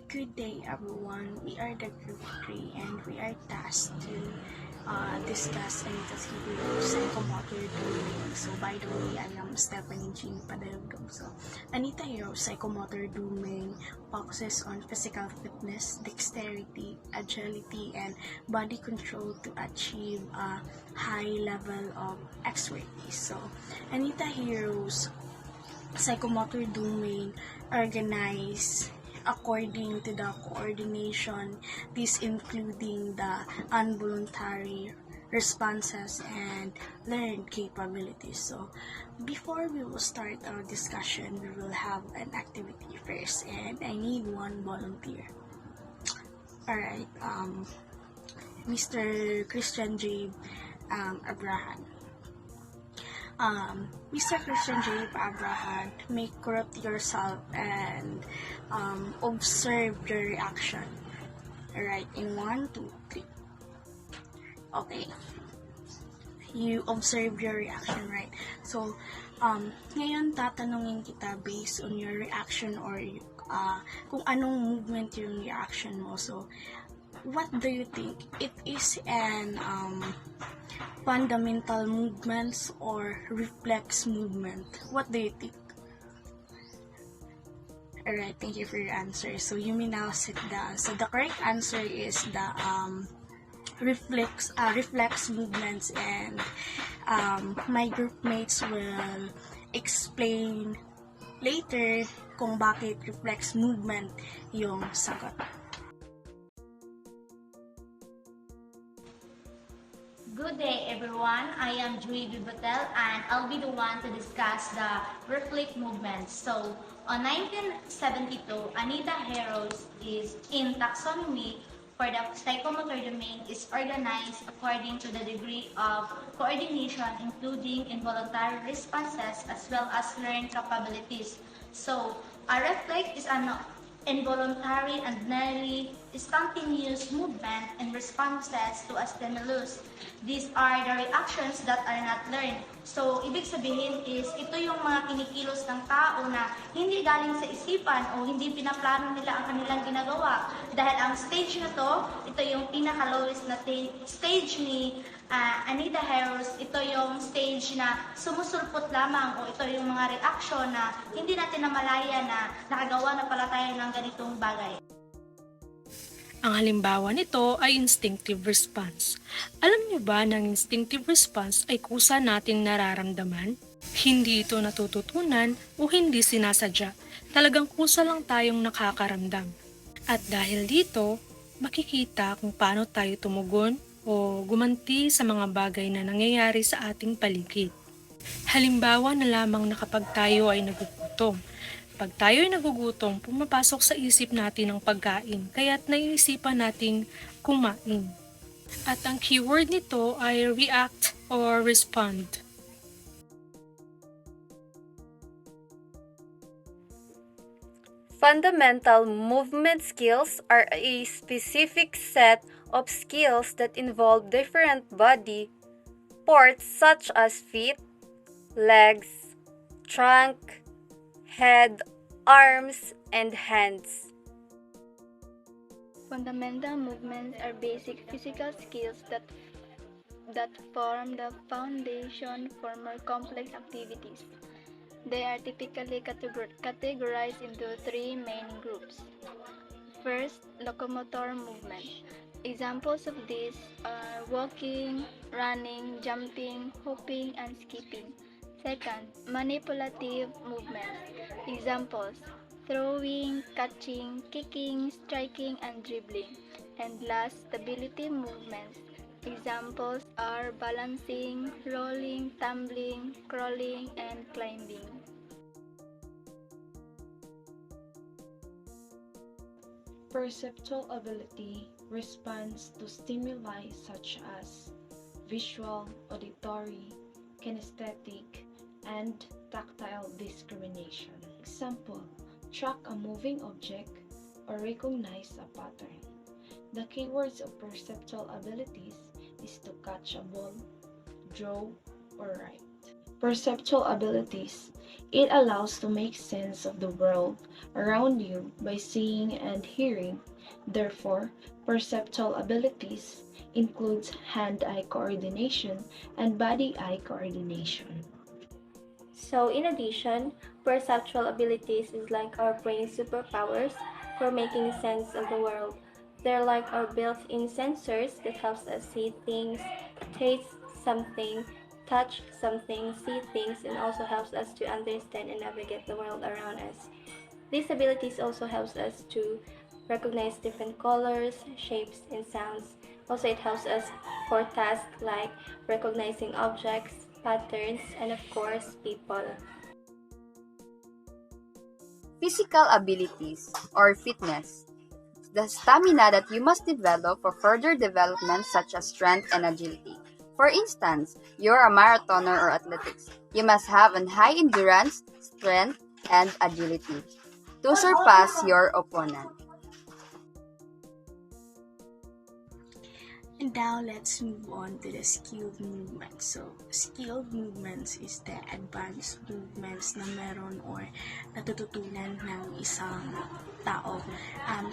Good day, everyone. We are the group 3 and we are tasked to discuss Anita's Hero psychomotor domain. So, by the way, I am Stephanie Jean Padalugdog. So, Anita Hero psychomotor domain focuses on physical fitness, dexterity, agility, and body control to achieve a high level of expertise. So, Anita Hero's psychomotor domain organized according to the coordination, this including the involuntary responses and learned capabilities. So, before we will start our discussion, we will have an activity first, and I need one volunteer. Alright, Mr. Christian J. Abraham. Mr. Christian J. Abraham, may corrupt yourself and observe your reaction. Alright, in 1, 2, 3. Okay. You observe your reaction, right? So, ngayon tatanungin kita based on your reaction or kung anong movement yung reaction mo. So, what do you think? It is an fundamental movements or reflex movement? What do you think? Alright, thank you for your answer. So you may now sit down. So the correct answer is the reflex movements, and my group mates will explain later kung bakit reflex movement yung sagot. Good day, everyone. I am Joy Bibotel, and I'll be the one to discuss the reflex movements. So, on 1972, Anita Harrow's is in taxonomy for the psychomotor domain is organized according to the degree of coordination, including involuntary responses as well as learned capabilities. So, a reflex is an involuntary and nearly spontaneous movement and responses to a stimulus. These are the reactions that are not learned. So, ibig sabihin is, ito yung mga kinikilos ng tao na hindi galing sa isipan o hindi pinaplano nila ang kanilang ginagawa. Dahil ang stage na to, ito yung pinaka-lowest na stage ni Anita Harrow's, ito yung stage na sumusulpot lamang o ito yung mga reaksyon na hindi natin namalaya na nakagawa na pala tayo ng ganitong bagay. Ang halimbawa nito ay instinctive response. Alam niyo ba na ang instinctive response ay kusa nating nararamdaman? Hindi ito natututunan o hindi sinasadya. Talagang kusa lang tayong nakakaramdam. At dahil dito, makikita kung paano tayo tumugon o gumanti sa mga bagay na nangyayari sa ating paligid. Halimbawa na lamang na kapag tayo ay nagugutom. Pag tayo ay nagugutom, pumapasok sa isip natin ang pagkain, kaya't naiisipan nating kumain. At ang keyword nito ay react or respond. Fundamental movement skills are a specific set of skills that involve different body parts such as feet, legs, trunk, head, arms, and hands. Fundamental movements are basic physical skills that form the foundation for more complex activities. They are typically categorized into 3 main groups. First, locomotor movement. Examples of these are walking, running, jumping, hopping, and skipping. Second, manipulative movements. Examples: throwing, catching, kicking, striking, and dribbling. And last, stability movements. Examples are balancing, rolling, tumbling, crawling, and climbing. Perceptual ability responds to stimuli such as visual, auditory, kinesthetic, and tactile discrimination. Example, track a moving object or recognize a pattern. The keywords of perceptual abilities is to catch a ball, draw, or write. Perceptual abilities It allows to make sense of the world around you by seeing and hearing. Therefore, perceptual abilities includes hand-eye coordination and body-eye coordination. So, in addition, perceptual abilities is like our brain's superpowers for making sense of the world. They're like our built-in sensors that helps us see things, taste something, touch something, see things, and also helps us to understand and navigate the world around us. These abilities also helps us to recognize different colors, shapes, and sounds. Also, it helps us for tasks like recognizing objects, patterns, and of course, people. Physical abilities or fitness. The stamina that you must develop for further development such as strength and agility. For instance, you're a marathoner or athletics. You must have a high endurance, strength, and agility to surpass your opponent. And now let's move on to the skilled movements. So, skilled movements is the advanced movements na meron or natututunan ng isang tao.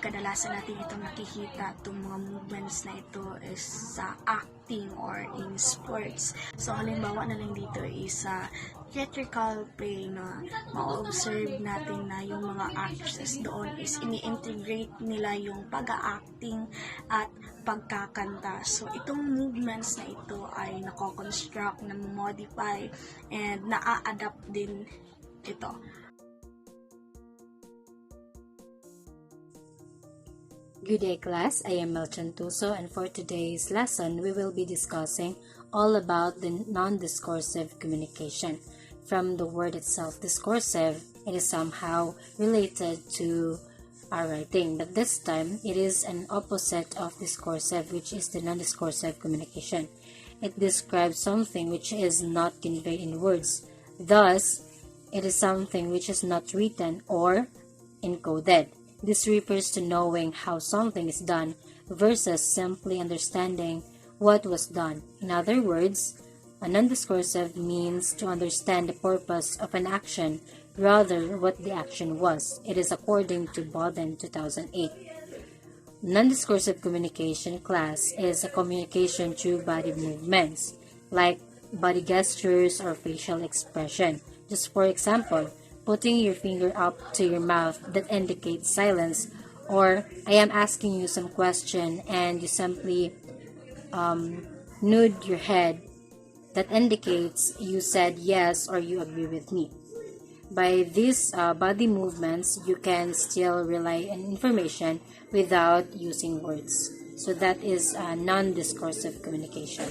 Kadalasan natin ito nakikita, itong mga movements na ito is sa acting or in sports. So, halimbawa na lang dito is sa theatrical play na ma-observe natin na yung mga actresses doon is ini-integrate nila yung pag-acting at pagkakanta. So, itong movements na ito ay nako-construct, na-modify, and na-adapt din ito. Good day class, I am Melton Tuso, and for today's lesson, we will be discussing all about the non-discursive communication. From the word itself, discursive, it is somehow related to our writing, but this time, it is an opposite of discursive, which is the non-discursive communication. It describes something which is not conveyed in words. Thus, it is something which is not written or encoded. This refers to knowing how something is done versus simply understanding what was done. In other words, a non-discursive means to understand the purpose of an action rather what the action was. It is according to Bowden 2008. Non-discursive communication class is a communication through body movements, like body gestures or facial expression. Just for example, putting your finger up to your mouth that indicates silence, or I am asking you some question and you simply nod your head that indicates you said yes or you agree with me. By these body movements, you can still relay on information without using words. So that is non-discursive communication.